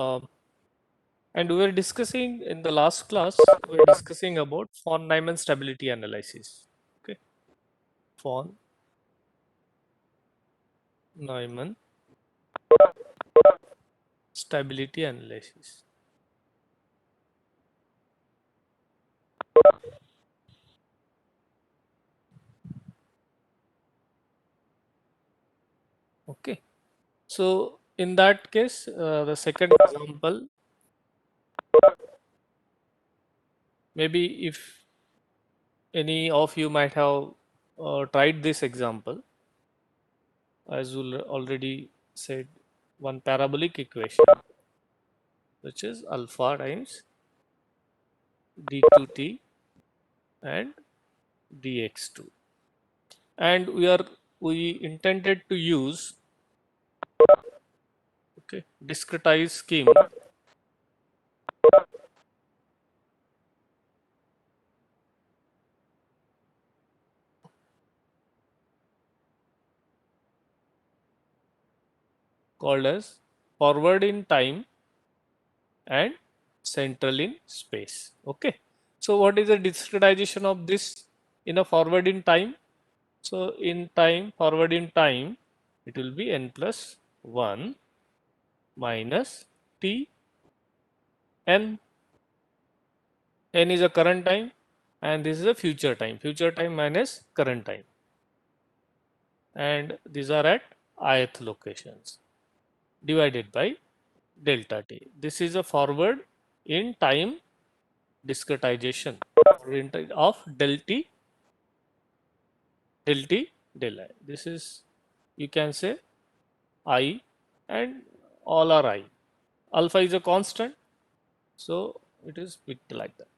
And we were discussing in the last class, we were discussing about von Neumann stability analysis. Okay, von Neumann stability analysis. Okay, so in that case, the second example, maybe if any of you might have tried this example, as we already said, one parabolic equation, which is alpha times d2t and dx2, and we intended to use discretized scheme called as forward in time and central in space. Okay, so what is the discretization of this in a forward in time? So in time, forward in time, it will be n plus 1 minus t n. N is a current time and this is a future time minus current time, and these are at ith locations divided by delta t. This is a forward in time discretization of del t, del I. This is, you can say, I, and all are I. Alpha is a constant, so it is picked like that.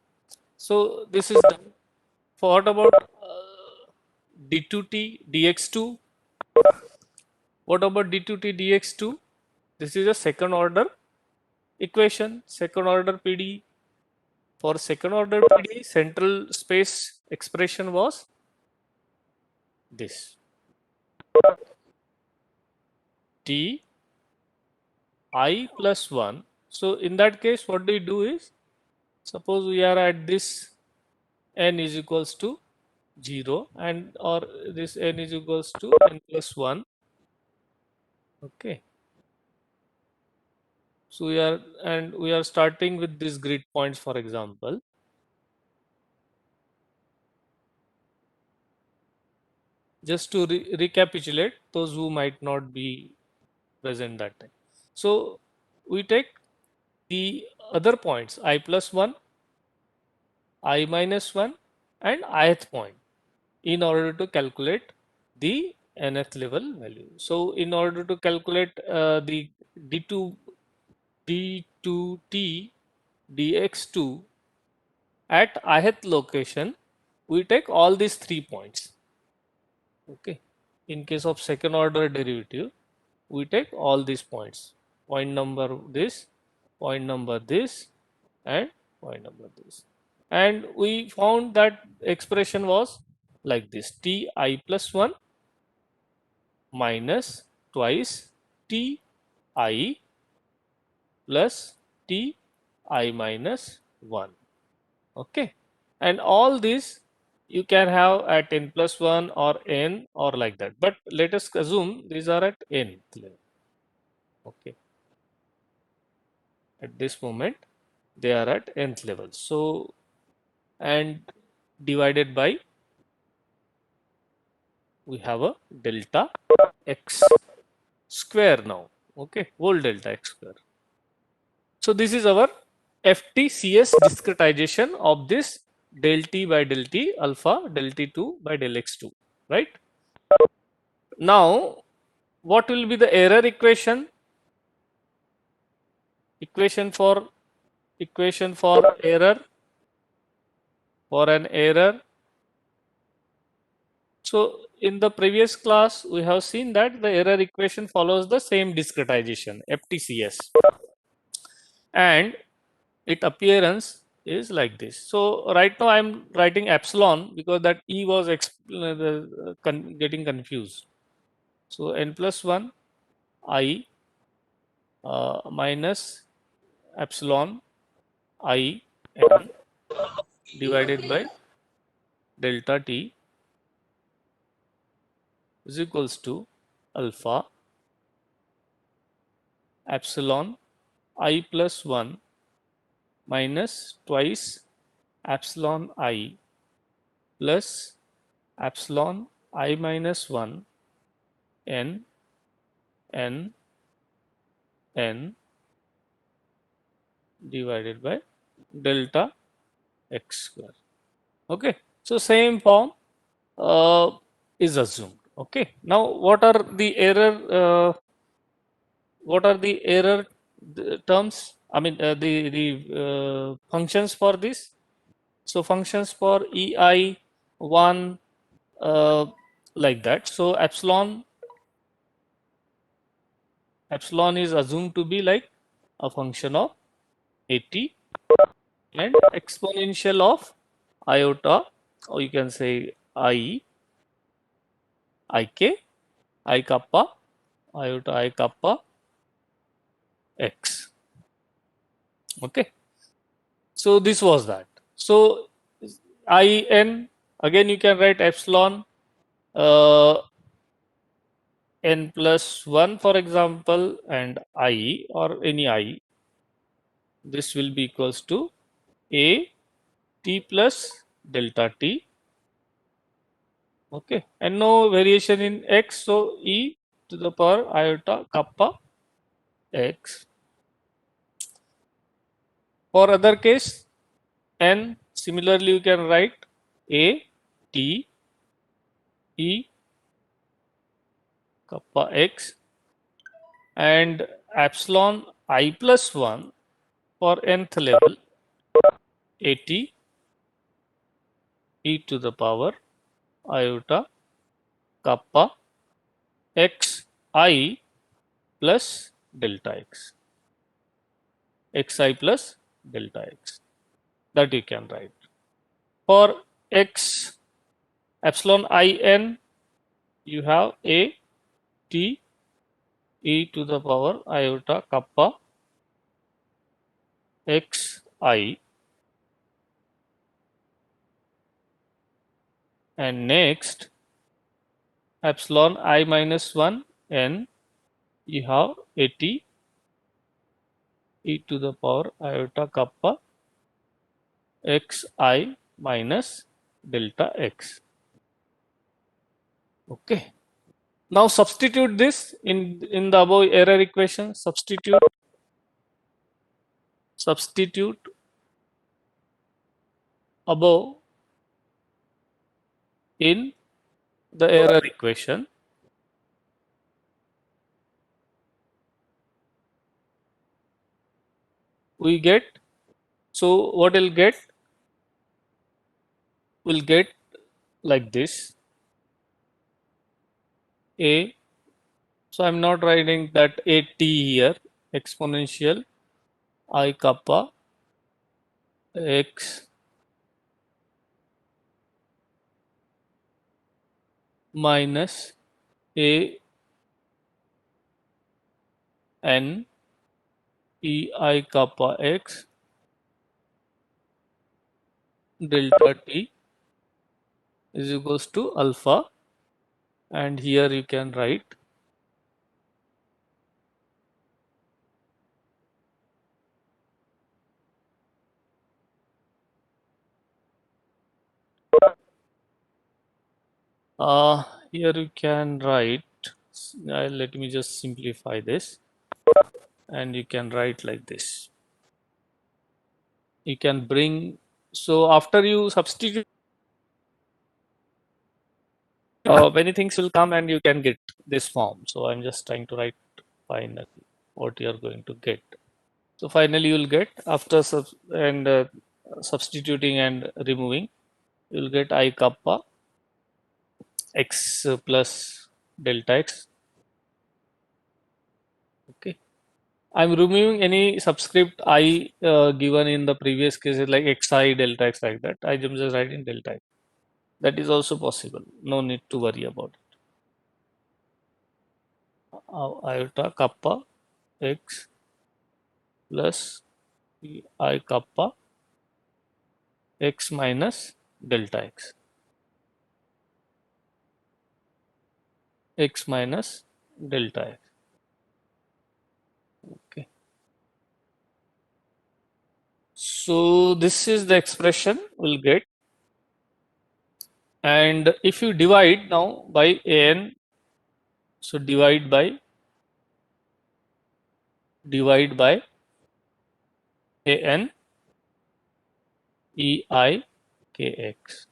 So this is done. For what about d2t dx2? What about d2t dx2? This is a second order equation, second order PD. For second order PD, central space expression was this t I plus 1. So in that case, what do we do is, suppose we are at this n is equals to 0 and or this n is equals to n plus 1. Okay. So we are starting with these grid points, for example. Just to recapitulate those who might not be present that time. So we take the other points I plus 1, I minus 1 and ith point in order to calculate the nth level value. So in order to calculate the d2t dx2 at ith location, we take all these 3 points. Okay. In case of second order derivative, we take all these points. Point number this, point number this, and point number this. And we found that expression was like this: ti plus 1 minus twice ti plus ti minus 1. Okay. And all these you can have at n plus 1 or n or like that. But let us assume these are at n level. Okay. At this moment, they are at nth level. So, and divided by, we have a delta x square now. Okay, whole delta x square. So this is our FTCS discretization of this del t by del t alpha del t2 by del x2, right? Now, what will be the error equation? Equation for error, for an error. So in the previous class, we have seen that the error equation follows the same discretization, FTCS, and its appearance is like this. So right now I am writing epsilon because that E was getting confused. So n plus 1 I minus epsilon I n divided by delta t is equals to alpha epsilon I plus 1 minus twice epsilon I plus epsilon I minus 1 n n n divided by delta x square. Okay, so same form is assumed. Okay, now what are the error? What are the error terms? I mean the functions for this. So functions for ei 1 uh, like that. So epsilon is assumed to be like a function of at and exponential of iota, or you can say I kappa, iota I kappa x. Okay. So this was that. So I n, again you can write epsilon uh, n plus 1 for example, and I or any I. This will be equals to a t plus delta t. Okay, and no variation in x, so e to the power iota kappa x. For other case, n, similarly you can write a t e kappa x and epsilon I plus 1 for nth level at e to the power iota kappa x I plus delta x, xi plus delta x, that you can write. For x epsilon I n, you have a t e to the power iota kappa x I, and next epsilon I minus 1 n, you have at e to the power iota kappa xi minus delta x. Okay. Now substitute this in the above error equation. Substitute above in the error equation. We get, so what we'll get? We'll get like this a. So I'm not writing that a t here. Exponential I kappa x minus a n e I kappa x delta t is equals to alpha, and here you can write here you can write let me just simplify this, and you can write like this. You can bring, so after you substitute many things will come and you can get this form. So I'm just trying to write finally what you are going to get. So finally you will get after substituting and removing, you will get I kappa x plus delta x. Okay. I'm removing any subscript I given in the previous cases like xi delta x like that. I am just writing delta x. That is also possible. No need to worry about it. Iota kappa x plus I kappa x minus delta x minus delta x. Okay. So this is the expression we'll get. And if you divide now by an, so divide by an ei kx.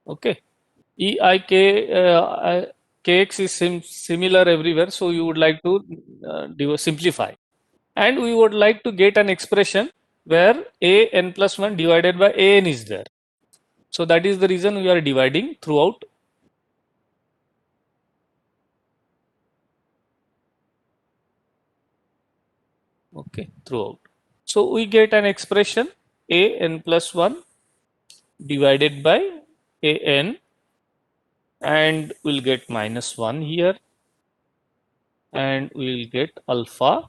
Okay. Eik kx is similar everywhere, so you would like to simplify, and we would like to get an expression where a n plus 1 divided by a n is there. So that is the reason we are dividing throughout. Okay, throughout. So we get an expression a n plus 1 divided by a n, and we'll get minus 1 here, and we'll get alpha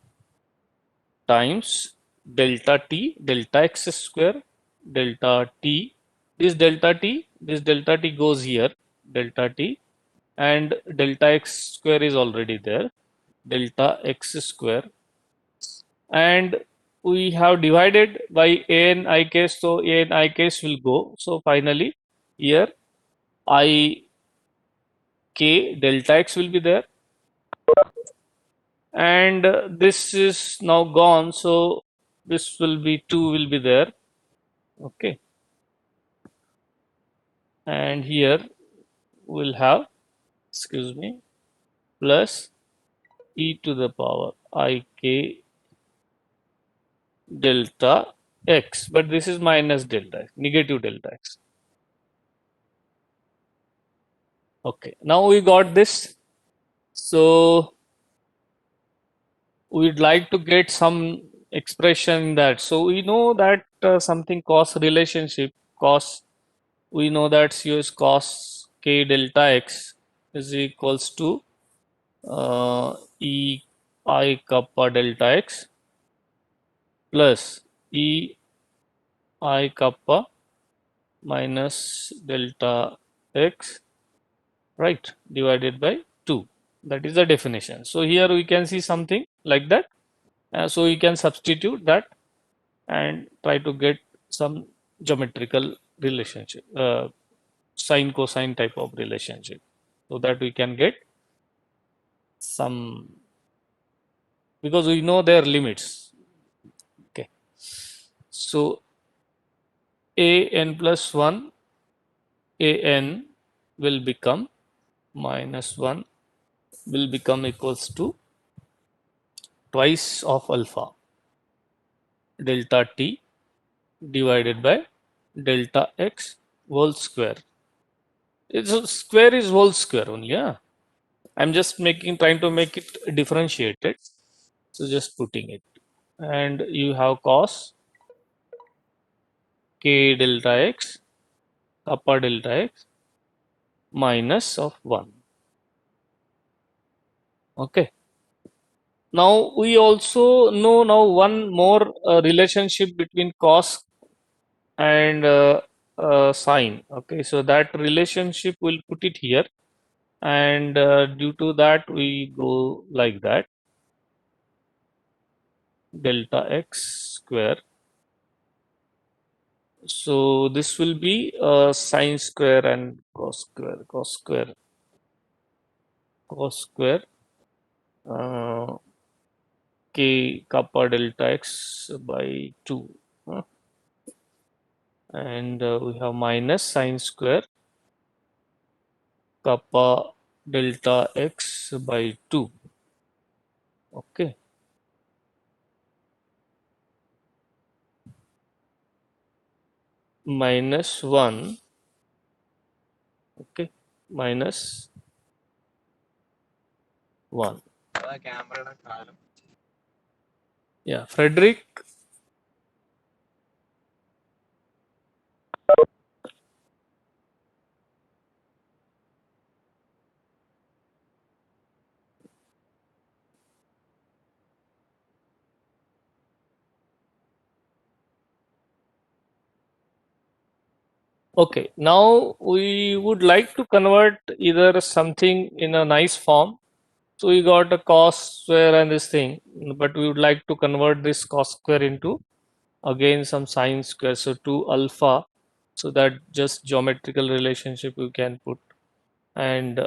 times delta t, delta x square, delta t. This delta t goes here, delta t, and delta x square is already there, delta x square, and we have divided by a n I case, so a n I case will go. So finally, here I k delta x will be there, and this is now gone, so this will be 2 will be there. Okay, and here we'll have, excuse me, plus e to the power I k delta x, but this is minus delta x, negative delta x. Okay, now we got this. So we'd like to get some expression in that. So we know that something cos relationship, cos, we know that C is cos k delta x is equals to e I kappa delta x plus e I kappa minus delta x, right, divided by 2. That is the definition. So here we can see something like that. So we can substitute that and try to get some geometrical relationship, sine cosine type of relationship, so that we can get some, because we know their limits. Okay, so a n plus 1 a n will become minus 1 will become equals to twice of alpha delta t divided by delta x whole square. It's a square is whole square only, yeah. I'm just trying to make it differentiated. So just putting it, and you have cos k delta x kappa delta x minus of 1. Okay. Now we also know now one more relationship between cos and sine. Okay, so that relationship we'll put it here, and due to that we go like that, delta x square. So this will be sine square and cos square uh, k kappa delta x by 2. And we have minus sine square kappa delta x by 2. Okay. Minus 1. Okay. Minus 1. Yeah, Frederick. Okay, now we would like to convert either something in a nice form. So we got a cos square and this thing, but we would like to convert this cos square into again some sine square. So 2 alpha, so that just geometrical relationship you can put. And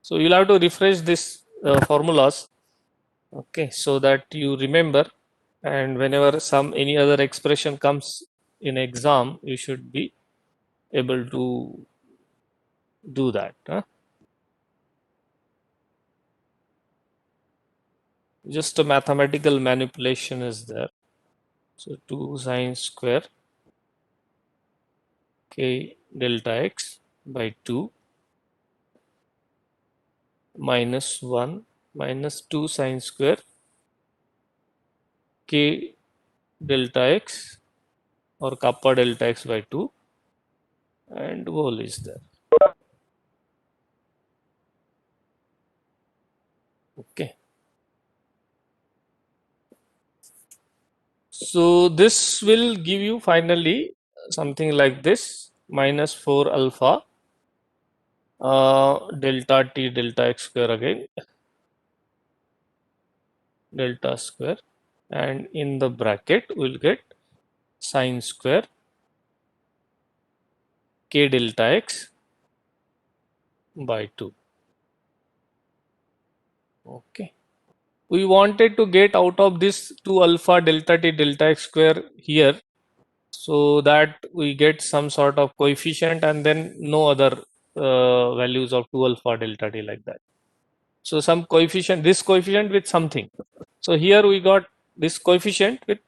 so you'll have to refresh this formulas, okay, so that you remember. And whenever some any other expression comes in exam, you should be able to do that. Just a mathematical manipulation is there. So 2 sine square k delta x by 2 minus 1 minus 2 sine square k delta x or kappa delta x by 2 and whole is there. Okay. So this will give you finally something like this minus 4 alpha delta t delta x square again delta square, and in the bracket we'll get sine square k delta x by 2. Okay. We wanted to get out of this 2 alpha delta t delta x square here, so that we get some sort of coefficient and then no other values of 2 alpha delta t like that. So some coefficient, this coefficient with something. So here we got this coefficient with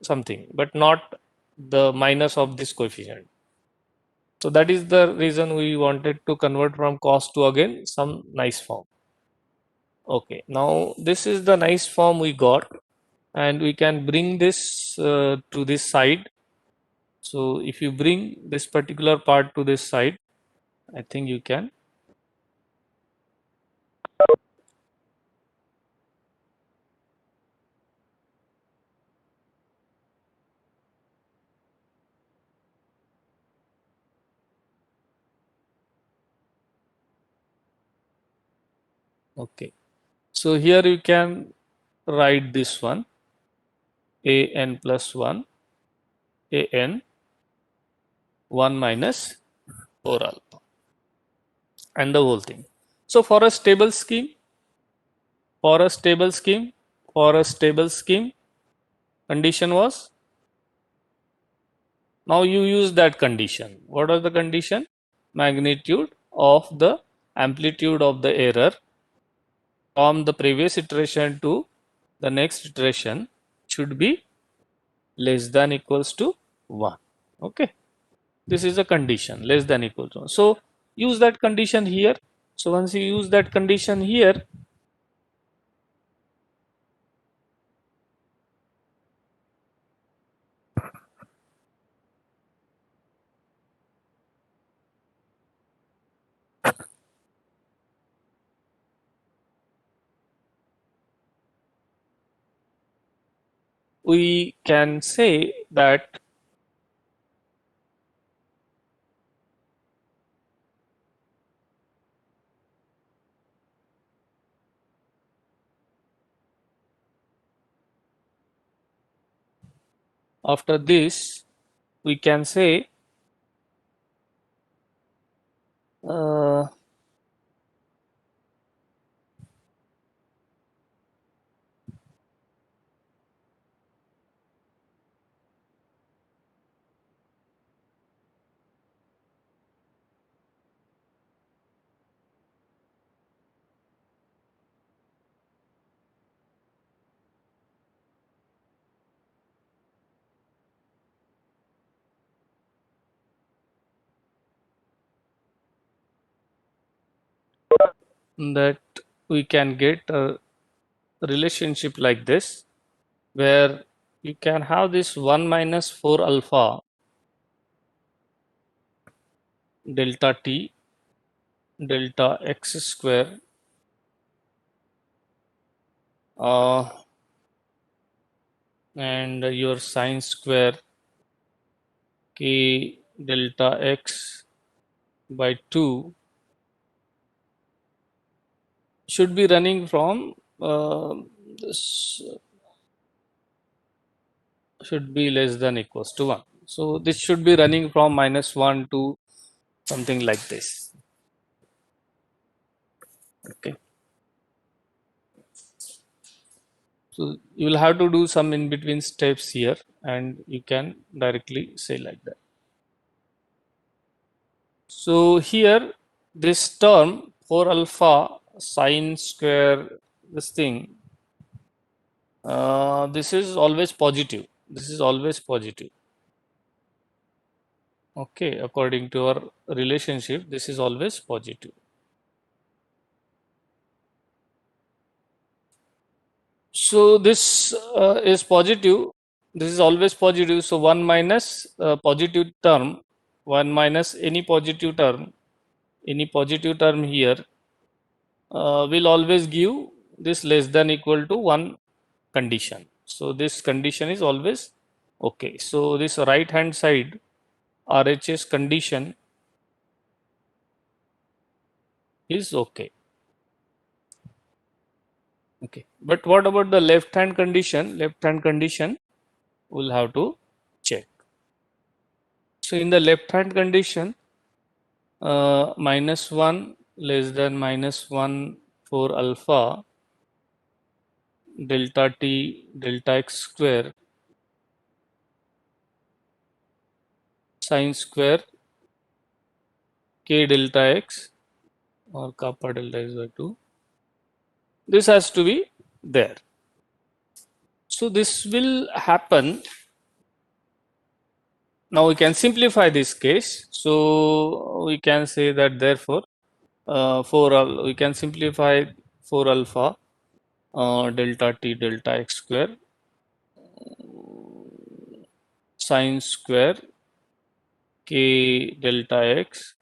something, but not the minus of this coefficient. So that is the reason we wanted to convert from cos to again some nice form. Okay, now this is the nice form we got, and we can bring this to this side. So if you bring this particular part to this side, I think you can. Okay, so here you can write this one a n plus 1 a n 1 minus 4 alpha and the whole thing. So for a stable scheme, for a stable scheme, for a stable scheme, condition was, now you use that condition. What was the condition? Magnitude of the amplitude of the error from the previous iteration to the next iteration should be less than equals to 1. Okay. This is a condition less than equals to 1. So use that condition here. So once you use that condition here, we can say that after this we can say uh, that we can get a relationship like this, where you can have this 1 minus 4 alpha delta t delta x square uh, and your sine square k delta x by 2 should be running from this should be less than equals to 1. So this should be running from -1 to something like this. Okay. So you will have to do some in between steps here, and you can directly say like that. So here this term 4 alpha sine square, this thing, this is always positive. This is always positive. Okay, according to our relationship, this is always positive. So this is positive. This is always positive. So 1 minus positive term, 1 minus any positive term here will always give this less than equal to 1 condition. So this condition is always okay. So this right hand side RHS condition is okay. Okay. But what about the left hand condition? Left hand condition we'll have to check. So in the left hand condition, -1 less than -1 for alpha delta t delta x square sine square k delta x or kappa delta x by 2. This has to be there. So this will happen. Now we can simplify this case. So we can say that therefore we can simplify 4 alpha delta t delta x square sine square k delta x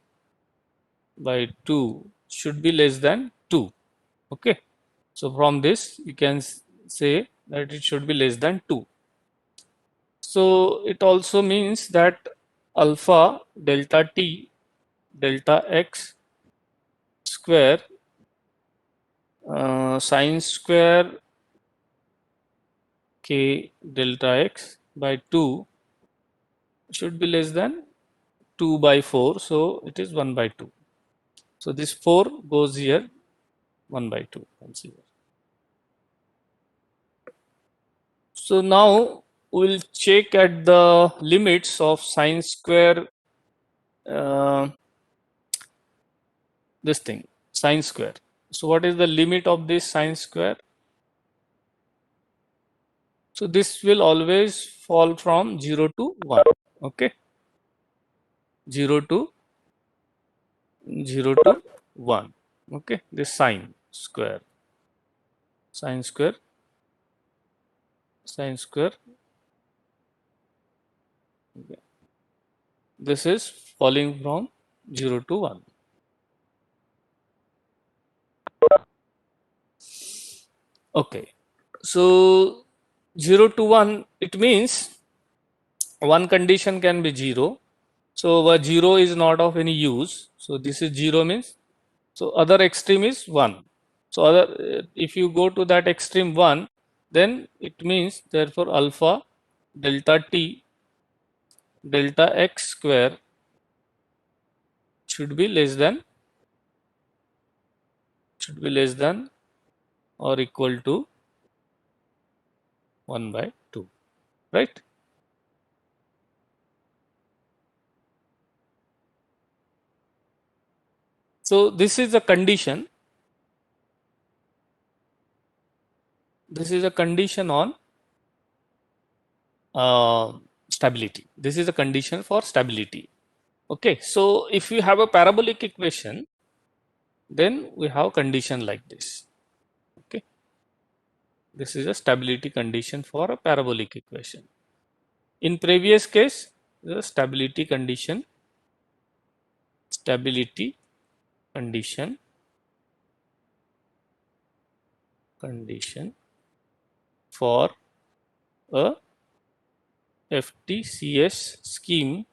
by 2 should be less than 2. Okay. So from this you can say that it should be less than 2. So it also means that alpha delta t delta x square sine square k delta x by 2 should be less than 2 by 4. So it is 1 by 2. So this 4 goes here 1 by 2. Consider. So now we'll check at the limits of sine square this thing sine square. So what is the limit of this sine square? So this will always fall from 0 to 1. Okay. 0 to 1. Okay. This sine square sine square sine square. Okay. This is falling from 0 to 1. Okay. So 0 to 1, it means one condition can be 0. So 0 is not of any use. So this is 0 means, so other extreme is 1. So if you go to that extreme 1, then it means therefore alpha delta t delta x square should be less than or equal to 1 by 2, right? So this is a condition. This is a condition on stability. This is a condition for stability. Okay. So if you have a parabolic equation, then we have condition like this. Okay. This is a stability condition for a parabolic equation. In previous case, the stability condition for a FTCS scheme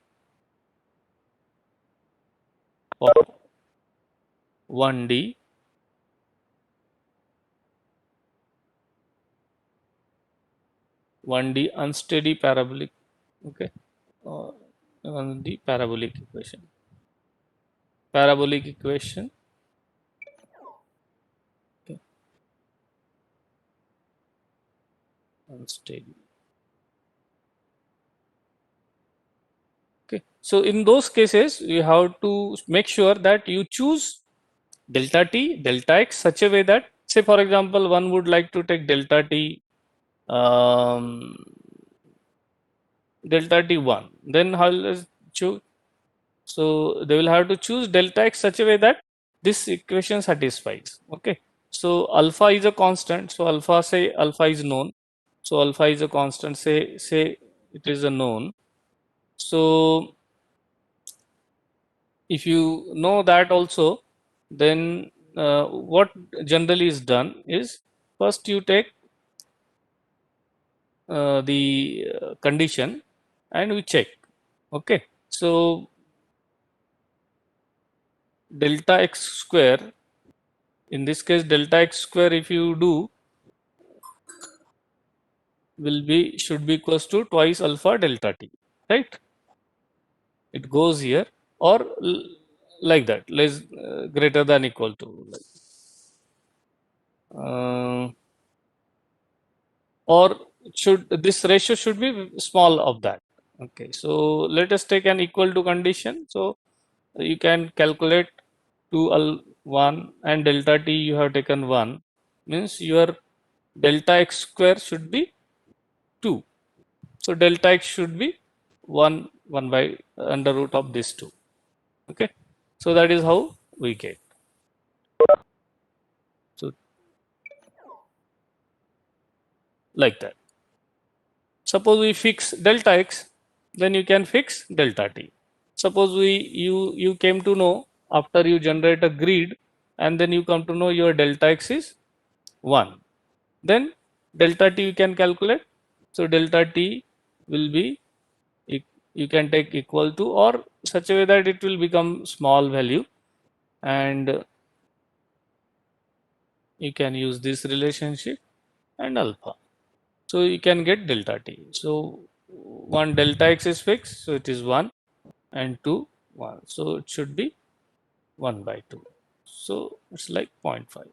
for 1D unsteady parabolic, okay, on the parabolic equation. Okay, unsteady. Okay, so in those cases, you have to make sure that you choose delta t, delta x such a way that, say for example, one would like to take delta t, delta t1, then how will I choose? So they will have to choose delta x such a way that this equation satisfies. Okay, so alpha is a constant, so alpha, say alpha is known, so alpha is a constant, say it is a known. So if you know that also, then what generally is done is, first you take the condition and we check. Okay, so delta x square, in this case delta x square, if you do, should be equals to twice alpha delta t, right? It goes here, or like that, less greater than equal to, like, or should this ratio should be small of that. Okay, so let us take an equal to condition. So you can calculate 2 1 and delta t you have taken 1, means your delta x square should be 2. So delta x should be 1 by under root of this 2. Okay, so that is how we get. So like that. Suppose we fix delta x, then you can fix delta t. Suppose you came to know after you generate a grid, and then you come to know your delta x is 1. Then delta t you can calculate. So delta t will be, you can take equal to, or such a way that it will become small value, and you can use this relationship and alpha. So you can get delta t. So one delta x is fixed, so it is 1, and 2 1. So it should be 1 by 2. So it's like 0.5.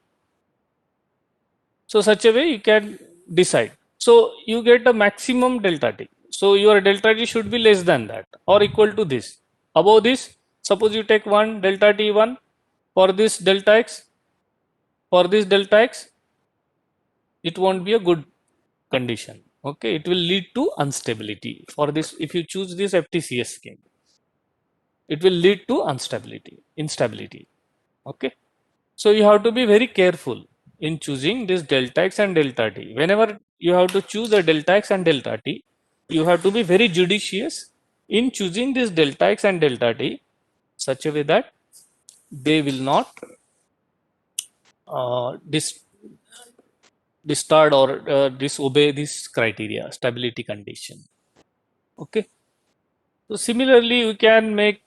So such a way you can decide. So you get a maximum delta t. So your delta t should be less than that or equal to this. Above this, suppose you take 1 delta t1 for this delta x, for this delta x, it won't be a good condition. Okay, it will lead to instability. For this, if you choose this FTCS scheme, it will lead to instability. Okay, so you have to be very careful in choosing this delta x and delta t. Whenever you have to choose a delta x and delta t, you have to be very judicious in choosing this delta x and delta t such a way that they will not distard or disobey this criteria, stability condition. Okay, so similarly you can make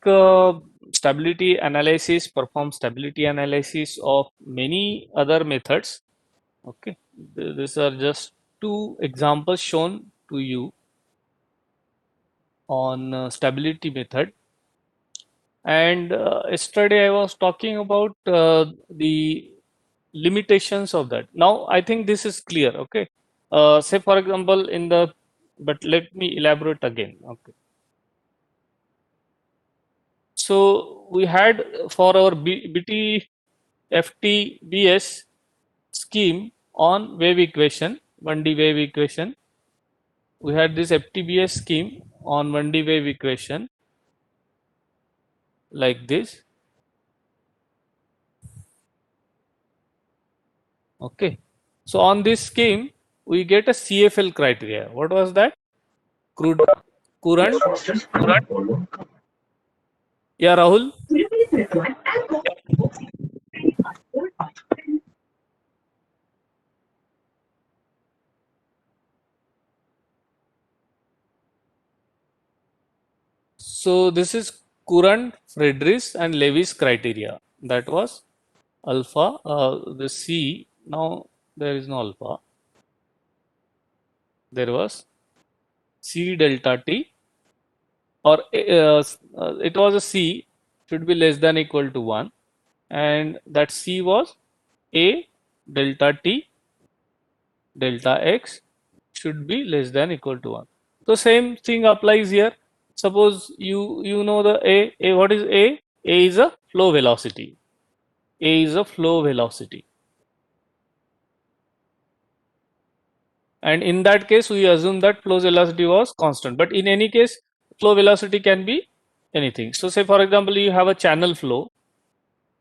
stability analysis, perform stability analysis of many other methods. Okay, these are just two examples shown to you on stability method. And yesterday I was talking about the limitations of that. Now I think this is clear. Okay, say for example in the, but let me elaborate again. Okay, so we had for our BTFTBS scheme on wave equation, 1D wave equation, we had this FTBS scheme on 1D wave equation like this. Okay, so on this scheme we get a CFL criteria. What was that? Crude current. Yeah, Rahul. So this is Courant, Friedrichs and Levy's criteria. That was alpha, the C. Now there is no alpha. There was C delta T, or it was a C should be less than equal to 1, and that C was A delta T delta X should be less than equal to 1. So same thing applies here. Suppose you know the A. What is A? A is a flow velocity. A is a flow velocity. And in that case, we assume that flow velocity was constant. But in any case, flow velocity can be anything. So say for example, you have a channel flow.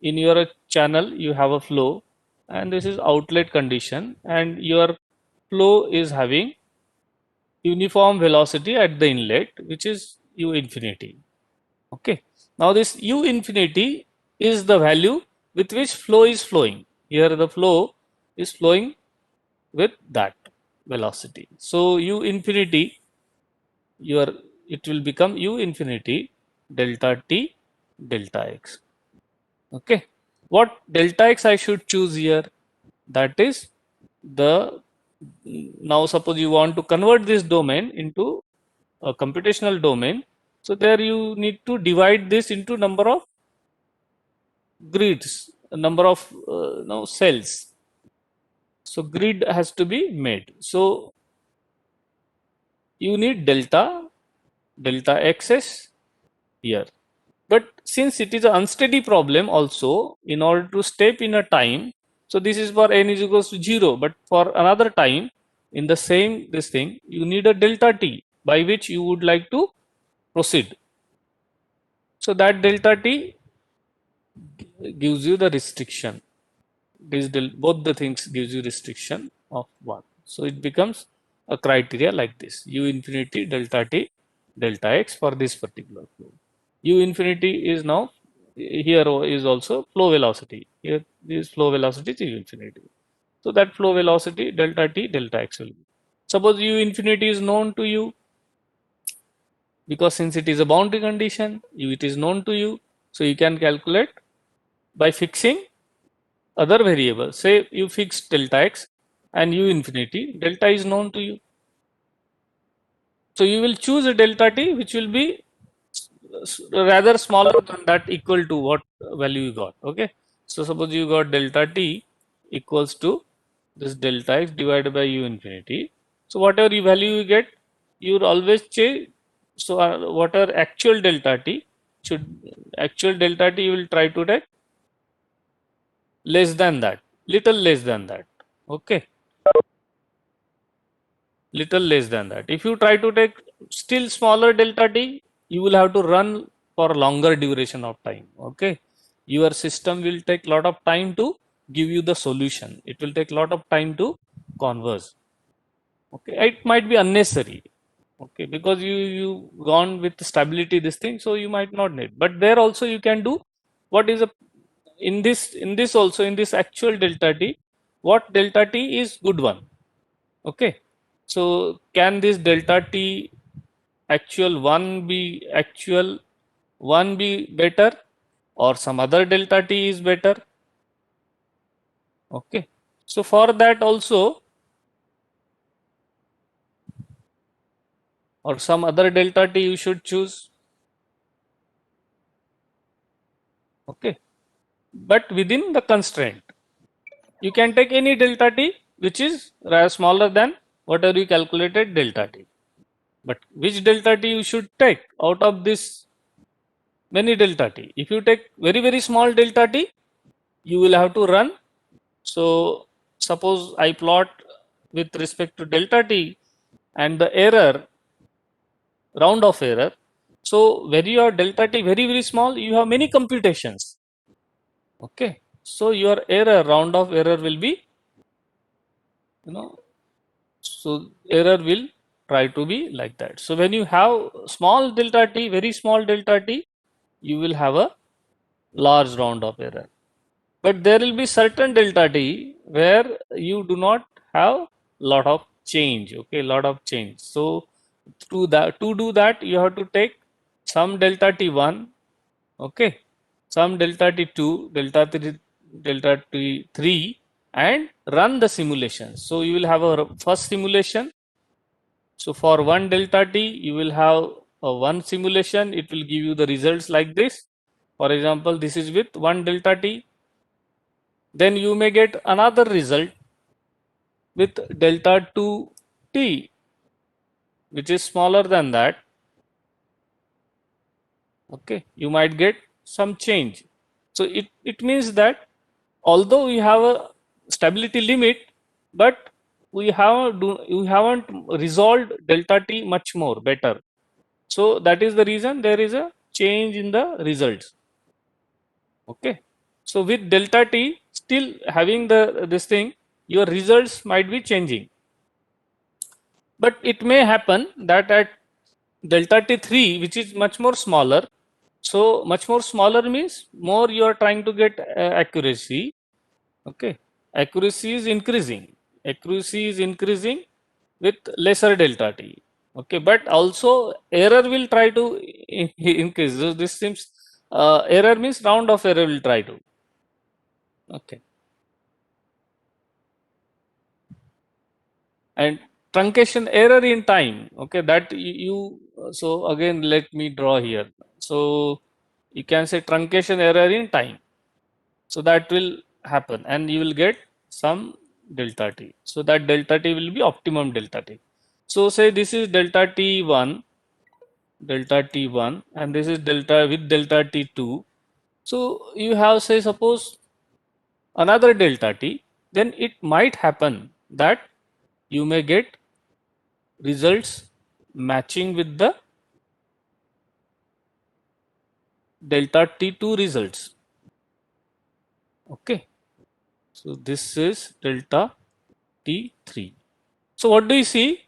In your channel, you have a flow, and this is outlet condition, and your flow is having uniform velocity at the inlet, which is u infinity. Okay. Now this u infinity is the value with which flow is flowing. Here the flow is flowing with that velocity. So u infinity, your it will become u infinity delta t delta x. Okay. What delta x I should choose here? That is the, now suppose you want to convert this domain into a computational domain. So there you need to divide this into number of grids, number of cells. So grid has to be made. So you need delta xs here. But since it is an unsteady problem also, in order to step in a time, so this is for n is equals to 0, but for another time in the same this thing, you need a delta t by which you would like to proceed. So that delta t gives you the restriction. Both the things gives you restriction of 1. So it becomes a criteria like this: u infinity delta t delta x for this particular flow. U infinity is now here is also flow velocity. Here this flow velocity is u infinity. So that flow velocity delta t delta x will be. Suppose u infinity is known to you, because since it is a boundary condition, it is known to you. So you can calculate by fixing other variables. Say you fix delta x and u infinity, delta is known to you. So you will choose a delta t which will be rather smaller than that, equal to what value you got. Okay. So suppose you got delta t equals to this delta x divided by u infinity. So whatever value you get, you always change. So whatever actual delta t you will try to take less than that, little less than that. Okay. Little less than that. If you try to take still smaller delta t, you will have to run for longer duration of time. Okay. Your system will take lot of time to give you the solution. It will take lot of time to converge. Okay. It might be unnecessary. Okay. Because you gone with stability this thing, so you might not need. But there also you can do what is a in this also, in this actual delta t, what delta t is good one. Okay. So can this delta t actual 1 be better, or some other delta t is better? Okay. So for that also, or some other delta t you should choose. Okay. But within the constraint, you can take any delta t which is smaller than whatever you calculated delta t. But which delta t you should take out of this many delta t? If you take very small delta t, you will have to run. So suppose I plot with respect to delta t and the error, round of error. So when you have delta t very small, you have many computations. Okay. So your error, round of error will be, so error will try to be like that. So when you have small delta t, very small delta t, you will have a large round of error. But there will be certain delta t where you do not have lot of change. Okay, lot of change. So to do that, you have to take some delta t1 Okay, some delta T2, delta T3, and run the simulation. So you will have a first simulation. So for one delta T, you will have a one simulation. It will give you the results like this. For example, this is with one delta T. Then you may get another result with delta 2T, which is smaller than that. Okay, you might get some change. So it means that although we have a stability limit, but we haven't resolved delta T much more better. So that is the reason there is a change in the results. Okay. So with delta T still having this thing, your results might be changing. But it may happen that at delta T3, which is much more smaller, so much more smaller means more you are trying to get accuracy. Okay, accuracy is increasing. Accuracy is increasing with lesser delta T. Okay, but also error will try to increase. So this seems error means round of error will try to. Okay, and truncation error in time. Okay, that so again let me draw here. So you can say truncation error in time. So that will happen and you will get some delta t. So that delta t will be optimum delta t. So say this is delta t1, and this is delta with delta t2. So you have say suppose another delta t, then it might happen that you may get results matching with the delta t2 results. Okay. So this is delta t3. So what do you see?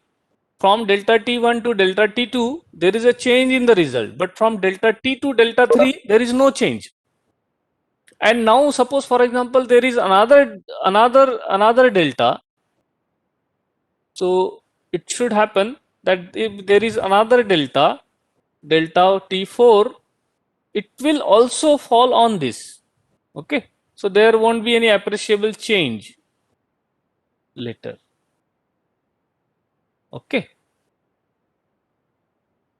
From delta T1 to delta T2, there is a change in the result, but from delta T to delta 3, there is no change. And now suppose for example, there is another delta. So it should happen that if there is another delta, delta T4, it will also fall on this. Okay. So there won't be any appreciable change later. Okay.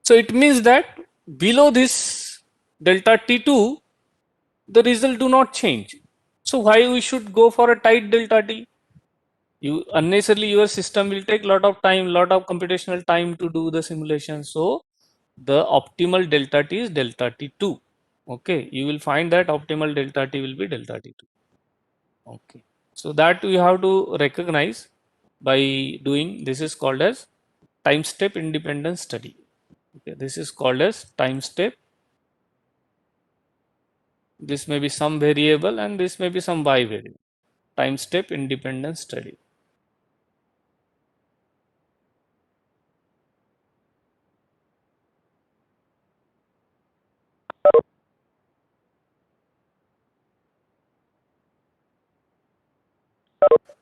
So it means that below this delta T2, the result do not change. So why we should go for a tight delta T? You unnecessarily your system will take lot of time, lot of computational time to do the simulation. So the optimal delta T is delta T2. Okay, you will find that optimal delta T will be delta T2. Okay, so that we have to recognize by doing this is called as time step independent study. Okay, this is called as time step. This may be some variable and this may be some y variable. Time step independent study.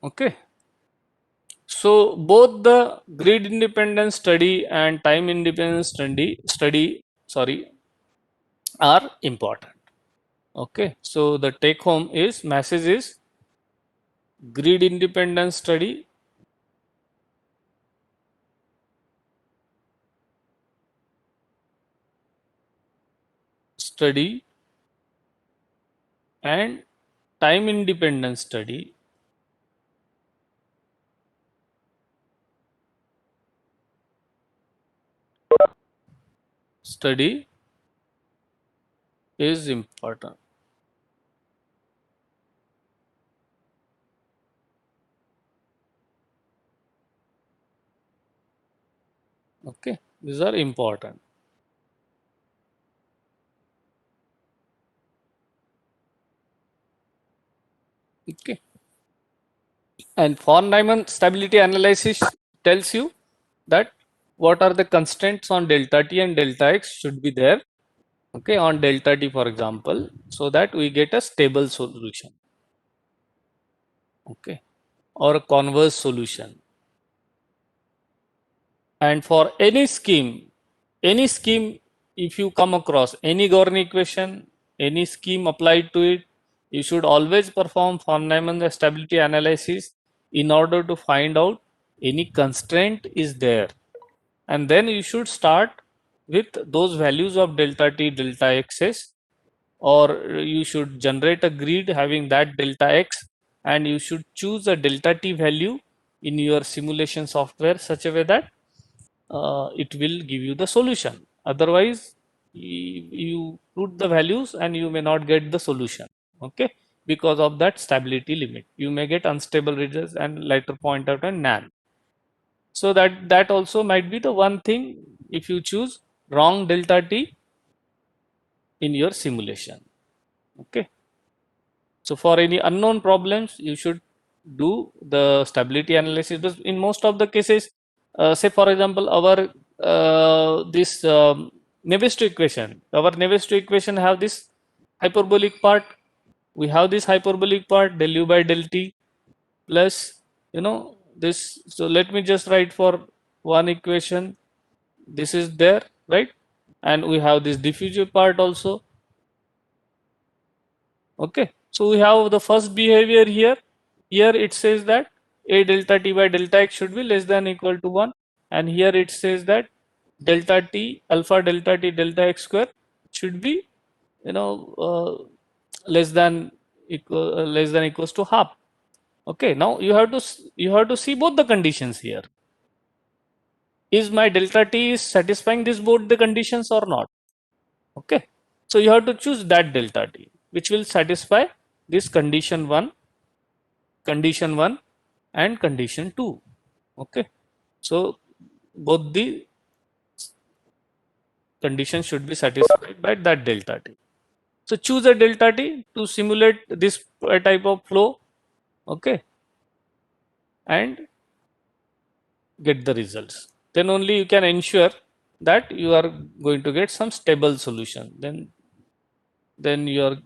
Okay. So both the grid independent study and time independent study are important. Okay. So the take home is message is grid independent study and time independent study is important. Okay. These are important. Okay. And von Neumann stability analysis tells you that what are the constraints on delta t and delta x should be there, okay, on delta t for example, so that we get a stable solution, okay, or a converse solution. And for any scheme, if you come across any Gorni equation, any scheme applied to it, you should always perform von Neumann stability analysis in order to find out any constraint is there. And then you should start with those values of delta t, delta x's, or you should generate a grid having that delta x, and you should choose a delta t value in your simulation software such a way that it will give you the solution. Otherwise, you put the values and you may not get the solution. Okay, because of that stability limit, you may get unstable results and later point out a NaN. So that also might be the one thing if you choose wrong delta t in your simulation. Okay. So for any unknown problems, you should do the stability analysis. But in most of the cases, say for example, our this Navier-Stokes equation, our Navier-Stokes equation have this hyperbolic part. We have this hyperbolic part del u by del t plus, this. So let me just write for one equation. This is there, right? And we have this diffusive part also. Okay, so we have the first behavior here. Here it says that a delta t by delta x should be less than or equal to 1, and here it says that delta t, alpha delta t delta x square should be, less than equals to half. Okay, now you have to see both the conditions here. Is my delta t is satisfying this both the conditions or not? Okay, so you have to choose that delta t which will satisfy this condition 1 and condition 2. Okay, so both the conditions should be satisfied by that delta t. So choose a delta t to simulate this type of flow. Okay, and get the results. Then only you can ensure that you are going to get some stable solution. Then you are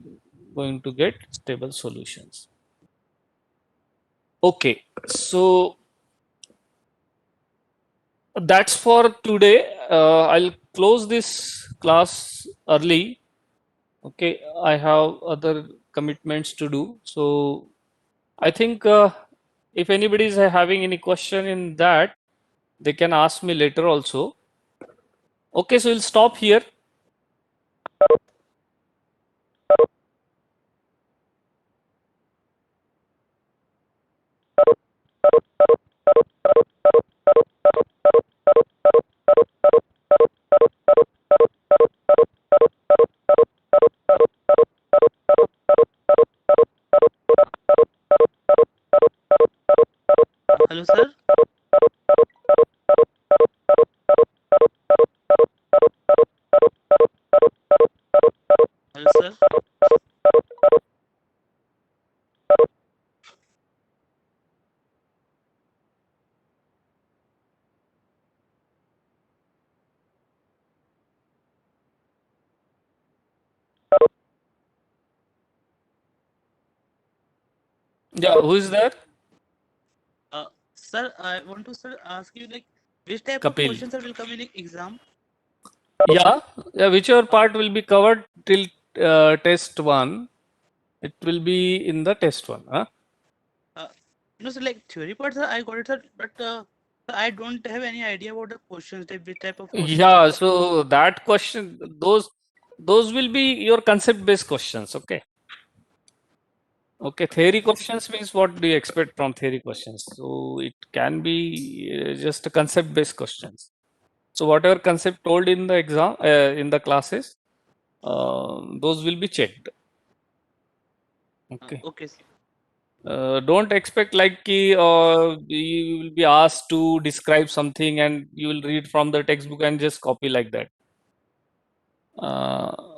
going to get stable solutions. Okay, so that's for today. I'll close this class early. Okay, I have other commitments to do. So I think if anybody is having any question in that, they can ask me later also. Okay, so we'll stop here. Hello, sir. Hello, sir. Yeah, who is there? Sir, I want to ask you like which type of Kapil. questions will come in exam? Yeah, whichever part will be covered till test 1, it will be in the test 1. Huh? Sir, like theory part, sir, I got it, sir, but I don't have any idea about the questions, like which type of questions. Yeah, so that question, those will be your concept based questions. Okay. Okay, theory questions means what do you expect from theory questions? So it can be just concept based questions. So whatever concept told in the exam, in the classes, those will be checked. Okay. Okay, sir. Don't expect like you will be asked to describe something and you will read from the textbook and just copy like that.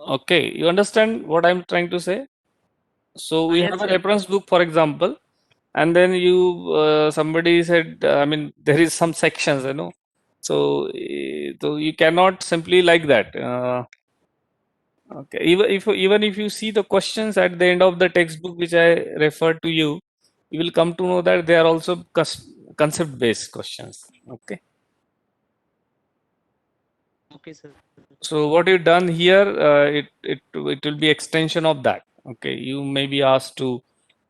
Okay, you understand what I'm trying to say? So we Yes, have a sir. reference book, for example, and then somebody said, I mean, there is some sections, so you cannot simply like that. Okay, even if you see the questions at the end of the textbook which I referred to you, you will come to know that they are also concept based questions. Okay. Okay, sir. So what you've done here, it will be extension of that. Okay, you may be asked to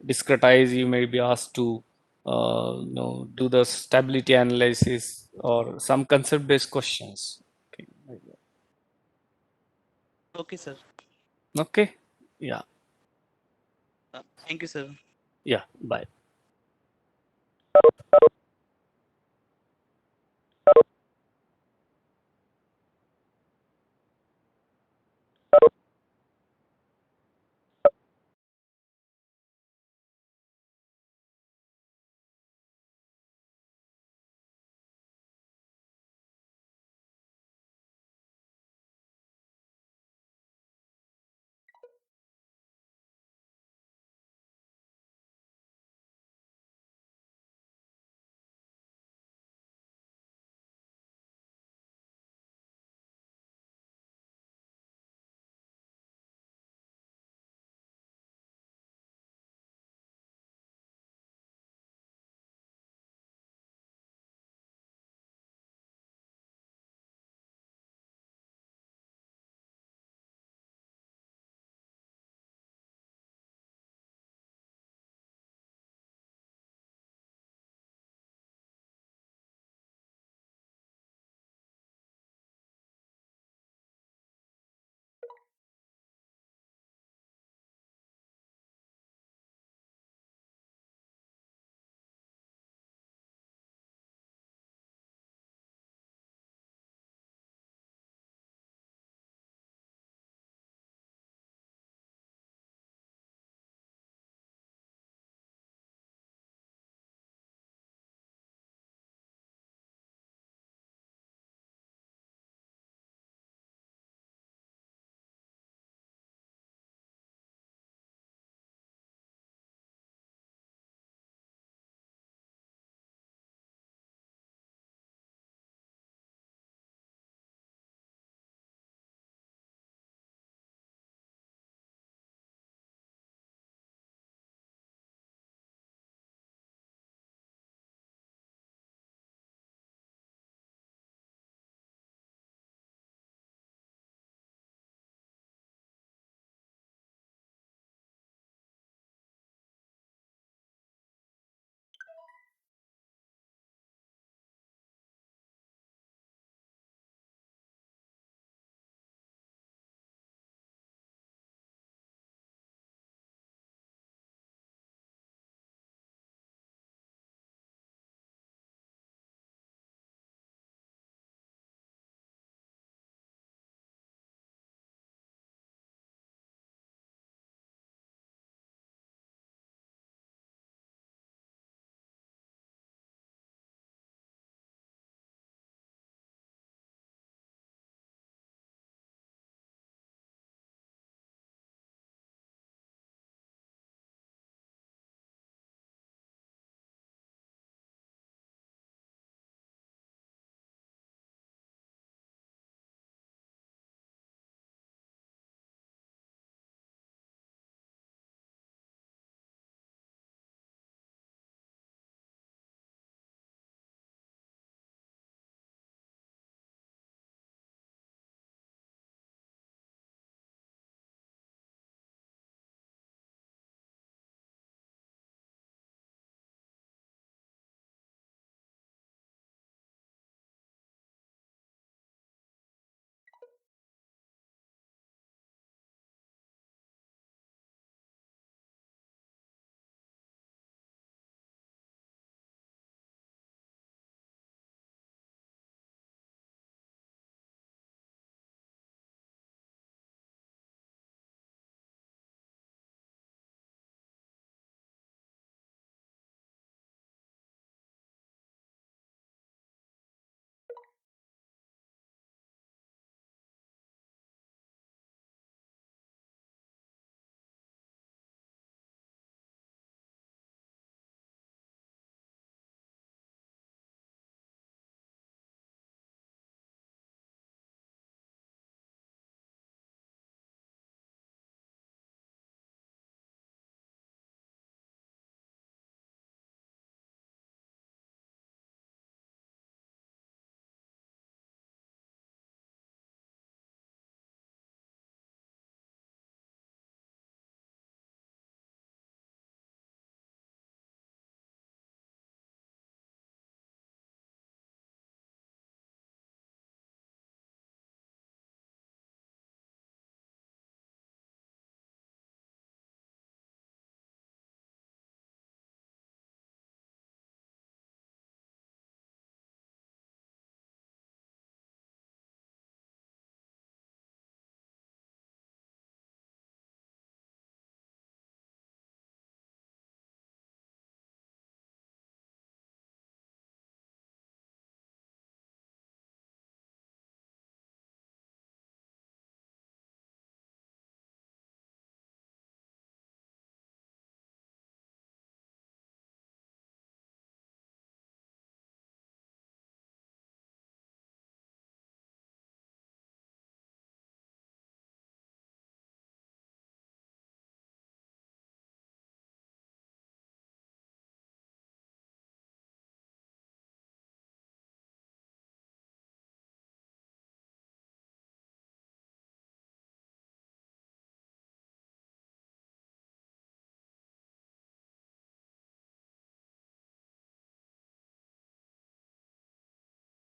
discretize, you may be asked to do the stability analysis or some concept-based questions. Okay. Okay, sir. Okay. Yeah. Thank you, sir. Yeah. Bye.